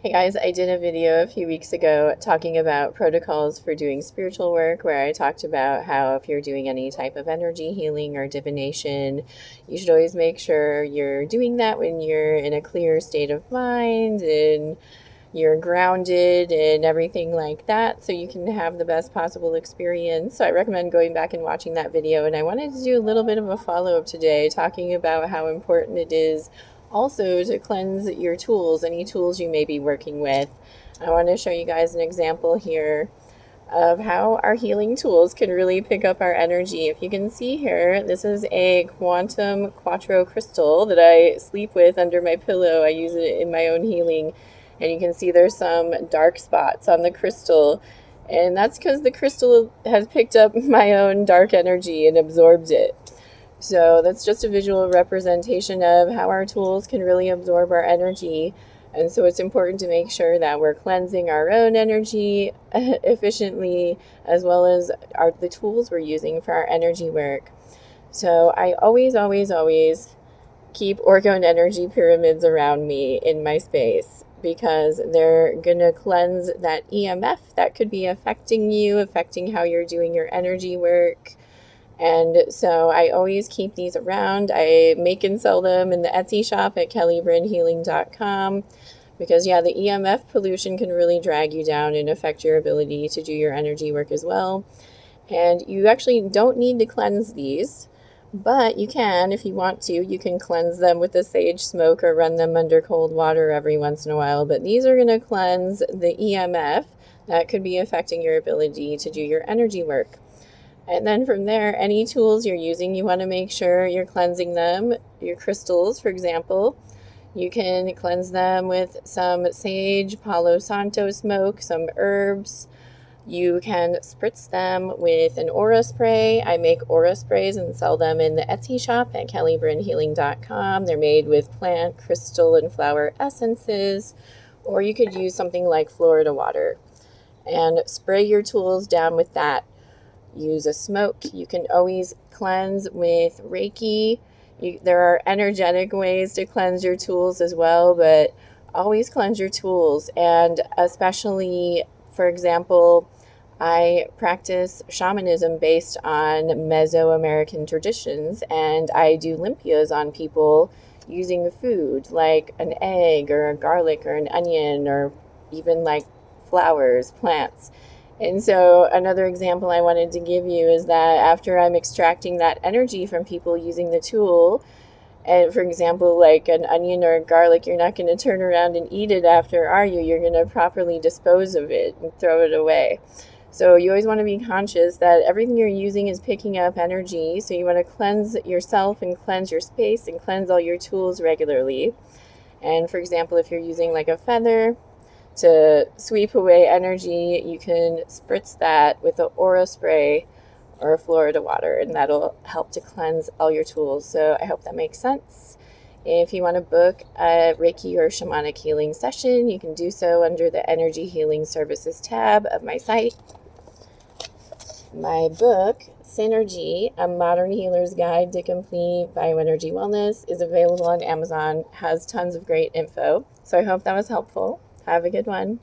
Hey guys, I did a video a few weeks ago talking about protocols for doing spiritual work, where I talked about how if you're doing any type of energy healing or divination, you should always make sure you're doing that when you're in a clear state of mind and you're grounded and everything like that, so you can have the best possible experience. So I recommend going back and watching that video. And I wanted to do a little bit of a follow-up today, talking about how important it is also to cleanse your tools, any tools you may be working with. I want to show you guys an example here of how our healing tools can really pick up our energy. If you can see here, this is a quantum quattro crystal that I sleep with under my pillow. I use it in my own healing, and you can see there's some dark spots on the crystal, and that's because the crystal has picked up my own dark energy and absorbed it. So that's just a visual representation of how our tools can really absorb our energy. And so it's important to make sure that we're cleansing our own energy efficiently, as well as the tools we're using for our energy work. So I always keep orgone energy pyramids around me in my space, because they're going to cleanse that EMF that could be affecting you, affecting how you're doing your energy work. And so I always keep these around. I make and sell them in the Etsy shop at kellybrynhealing.com, because yeah, the EMF pollution can really drag you down and affect your ability to do your energy work as well. And you actually don't need to cleanse these, but you can, if you want to, you can cleanse them with the sage smoke or run them under cold water every once in a while. But these are going to cleanse the EMF that could be affecting your ability to do your energy work. And then from there, any tools you're using, you want to make sure you're cleansing them. Your crystals, for example, you can cleanse them with some sage, Palo Santo smoke, some herbs. You can spritz them with an aura spray. I make aura sprays and sell them in the Etsy shop at kellybrynhealing.com. They're made with plant, crystal, and flower essences. Or you could use something like Florida water and spray your tools down with that. Use a smoke. You can always cleanse with reiki. There are energetic ways to cleanse your tools as well, but always cleanse your tools. And especially, for example, I practice shamanism based on Mesoamerican traditions, and I do limpias on people using food like an egg or a garlic or an onion, or even like flowers, plants. And so another example I wanted to give you is that after I'm extracting that energy from people using the tool, and for example, like an onion or a garlic, you're not going to turn around and eat it after, are you? You're going to properly dispose of it and throw it away. So you always want to be conscious that everything you're using is picking up energy. So you want to cleanse yourself and cleanse your space and cleanse all your tools regularly. And for example, if you're using like a feather to sweep away energy, you can spritz that with an aura spray or Florida water, and that'll help to cleanse all your tools. So I hope that makes sense. If you want to book a Reiki or shamanic healing session, you can do so under the Energy Healing Services tab of my site. My book, Synergy, A Modern Healer's Guide to Complete Bioenergy Wellness, is available on Amazon, has tons of great info. So I hope that was helpful. Have a good one.